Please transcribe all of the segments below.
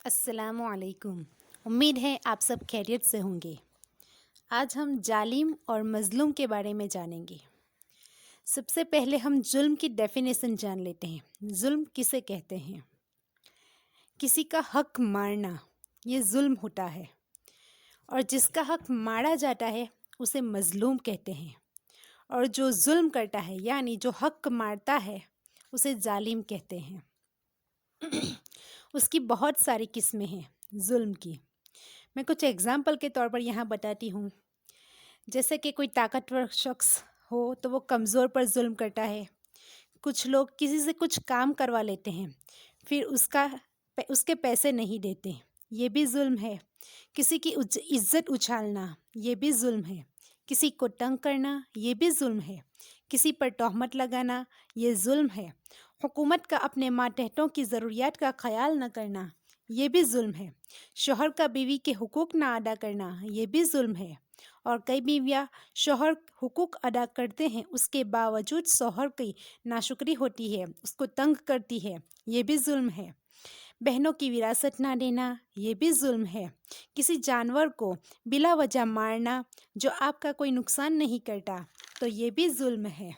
السلام علیکم۔ امید ہے آپ سب خیریت سے ہوں گے۔ آج ہم ظالم اور مظلوم کے بارے میں جانیں گے۔ سب سے پہلے ہم ظلم کی ڈیفینیشن جان لیتے ہیں۔ ظلم کسے کہتے ہیں؟ کسی کا حق مارنا، یہ ظلم ہوتا ہے، اور جس کا حق مارا جاتا ہے اسے مظلوم کہتے ہیں، اور جو ظلم کرتا ہے یعنی جو حق مارتا ہے اسے ظالم کہتے ہیں۔ اس کی بہت ساری قسمیں ہیں ظلم کی۔ میں کچھ اگزامپل کے طور پر یہاں بتاتی ہوں۔ جیسے کہ کوئی طاقتور شخص ہو تو وہ کمزور پر ظلم کرتا ہے۔ کچھ لوگ کسی سے کچھ کام کروا لیتے ہیں، پھر اس کے پیسے نہیں دیتے، یہ بھی ظلم ہے۔ کسی کی عزت اچھالنا، یہ بھی ظلم ہے۔ کسی کو تنگ کرنا، یہ بھی ظلم ہے۔ کسی پر تہمت لگانا، یہ ظلم ہے۔ حکومت کا اپنے ماتحتوں کی ضروریات کا خیال نہ کرنا، یہ بھی ظلم ہے۔ شوہر کا بیوی کے حقوق نہ ادا کرنا، یہ بھی ظلم ہے۔ اور کئی بیویاں شوہر حقوق ادا کرتے ہیں، اس کے باوجود شوہر کی ناشکری ہوتی ہے، اس کو تنگ کرتی ہے، یہ بھی ظلم ہے۔ بہنوں کی وراثت نہ دینا، یہ بھی ظلم ہے۔ کسی جانور کو بلا وجہ مارنا جو آپ کا کوئی نقصان نہیں کرتا، تو یہ بھی ظلم ہے۔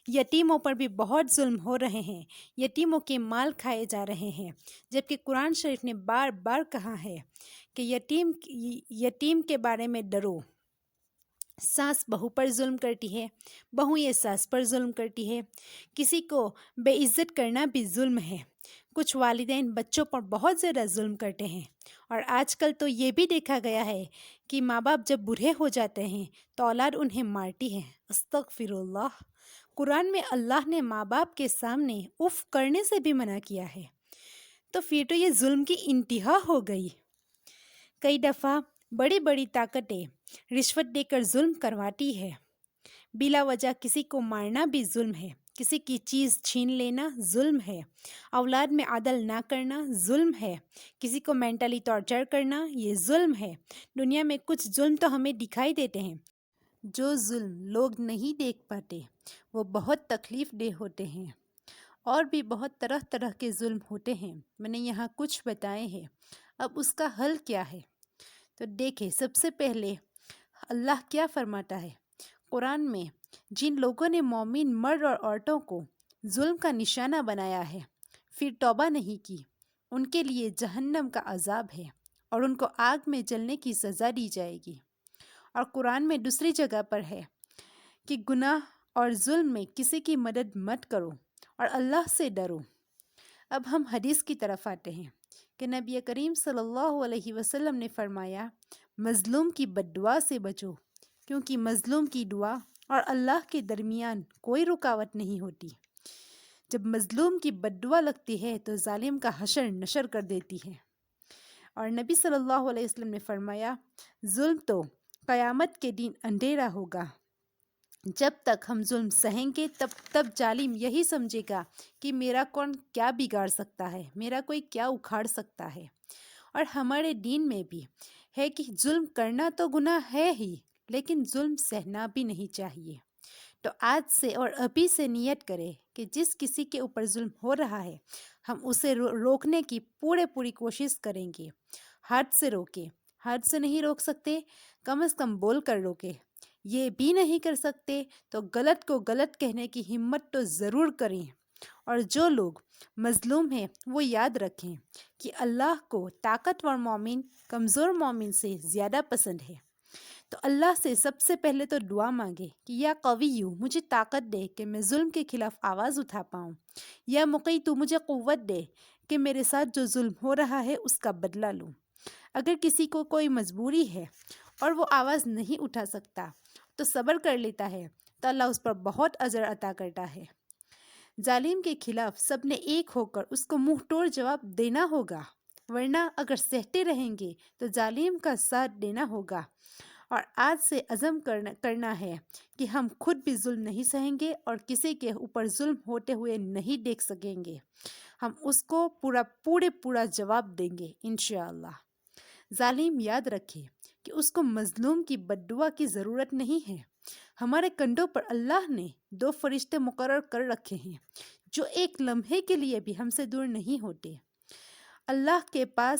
یتیموں پر بھی بہت ظلم ہو رہے ہیں، یتیموں کے مال کھائے جا رہے ہیں، جبکہ قرآن شریف نے بار بار کہا ہے کہ یتیم کے بارے میں ڈرو۔ ساس بہو پر ظلم کرتی ہے، بہو یہ ساس پر ظلم کرتی ہے۔ کسی کو بے عزت کرنا بھی ظلم ہے۔ کچھ والدین بچوں پر بہت زیادہ ظلم کرتے ہیں، اور آج کل تو یہ بھی دیکھا گیا ہے کہ ماں باپ جب بوڑھے ہو جاتے ہیں تو اولاد انہیں مارتی ہے۔ استغفر اللہ۔ قرآن میں اللہ نے ماں باپ کے سامنے اف کرنے سے بھی منع کیا ہے، تو پھر تو یہ ظلم کی انتہا ہو گئی۔ کئی دفعہ بڑی بڑی طاقتیں رشوت دے کر ظلم کرواتی ہے۔ بلا وجہ کسی کو مارنا بھی ظلم ہے۔ کسی کی چیز چھین لینا ظلم ہے۔ اولاد میں عدل نہ کرنا ظلم ہے۔ کسی کو مینٹلی ٹارچر کرنا یہ ظلم ہے۔ دنیا میں کچھ ظلم تو ہمیں دکھائی دیتے ہیں، جو ظلم لوگ نہیں دیکھ پاتے وہ بہت تکلیف دہ ہوتے ہیں۔ اور بھی بہت طرح طرح کے ظلم ہوتے ہیں، میں نے یہاں کچھ بتائے ہیں۔ اب اس کا حل کیا ہے؟ تو دیکھیں، سب سے پہلے اللہ کیا فرماتا ہے قرآن میں؟ جن لوگوں نے مومن مرد اور عورتوں کو ظلم کا نشانہ بنایا ہے، پھر توبہ نہیں کی، ان کے لیے جہنم کا عذاب ہے، اور ان کو آگ میں جلنے کی سزا دی جائے گی۔ اور قرآن میں دوسری جگہ پر ہے کہ گناہ اور ظلم میں کسی کی مدد مت کرو اور اللہ سے ڈرو۔ اب ہم حدیث کی طرف آتے ہیں کہ نبی کریم صلی اللہ علیہ وسلم نے فرمایا، مظلوم کی بد دعا سے بچو، کیونکہ مظلوم کی دعا اور اللہ کے درمیان کوئی رکاوٹ نہیں ہوتی۔ جب مظلوم کی بد دعا لگتی ہے تو ظالم کا حشر نشر کر دیتی ہے۔ اور نبی صلی اللہ علیہ وسلم نے فرمایا، ظلم تو قیامت کے دن اندھیرا ہوگا۔ جب تک ہم ظلم سہیں گے تب ظالم یہی سمجھے گا کہ میرا کون کیا بگاڑ سکتا ہے، میرا کوئی کیا اکھاڑ سکتا ہے۔ اور ہمارے دین میں بھی ہے کہ ظلم کرنا تو گناہ ہے ہی، لیکن ظلم سہنا بھی نہیں چاہیے۔ تو آج سے اور ابھی سے نیت کرے کہ جس کسی کے اوپر ظلم ہو رہا ہے ہم اسے روکنے کی پوری کوشش کریں گے۔ ہاتھ سے روکے، ہاتھ سے نہیں روک سکتے کم از کم بول کر روکے۔ یہ بھی نہیں کر سکتے تو غلط کو غلط کہنے کی ہمت تو ضرور کریں۔ اور جو لوگ مظلوم ہیں وہ یاد رکھیں کہ اللہ کو طاقتور مومن کمزور مومن سے زیادہ پسند ہے۔ تو اللہ سے سب سے پہلے تو دعا مانگے کہ یا قوی مجھے طاقت دے کہ میں ظلم کے خلاف آواز اٹھا پاؤں، یا مقیت مجھے قوت دے کہ میرے ساتھ جو ظلم ہو رہا ہے اس کا بدلہ لوں۔ اگر کسی کو کوئی مجبوری ہے اور وہ آواز نہیں اٹھا سکتا تو صبر کر لیتا ہے تو اللہ اس پر بہت اجر عطا کرتا ہے۔ ظالم کے خلاف سب نے ایک ہو کر اس کو منہ توڑ جواب دینا ہوگا، ورنہ اگر سہتے رہیں گے تو ظالم کا ساتھ دینا ہوگا۔ اور آج سے عزم کرنا ہے کہ ہم خود بھی ظلم نہیں سہیں گے اور کسی کے اوپر ظلم ہوتے ہوئے نہیں دیکھ سکیں گے۔ ہم اس کو پورا جواب دیں گے انشاءاللہ۔ ظالم یاد رکھے کہ اس کو مظلوم کی بد دعا کی ضرورت نہیں ہے۔ ہمارے کندھوں پر اللہ نے 2 فرشتے مقرر کر رکھے ہیں جو ایک لمحے کے لیے بھی ہم سے دور نہیں ہوتے۔ اللہ کے پاس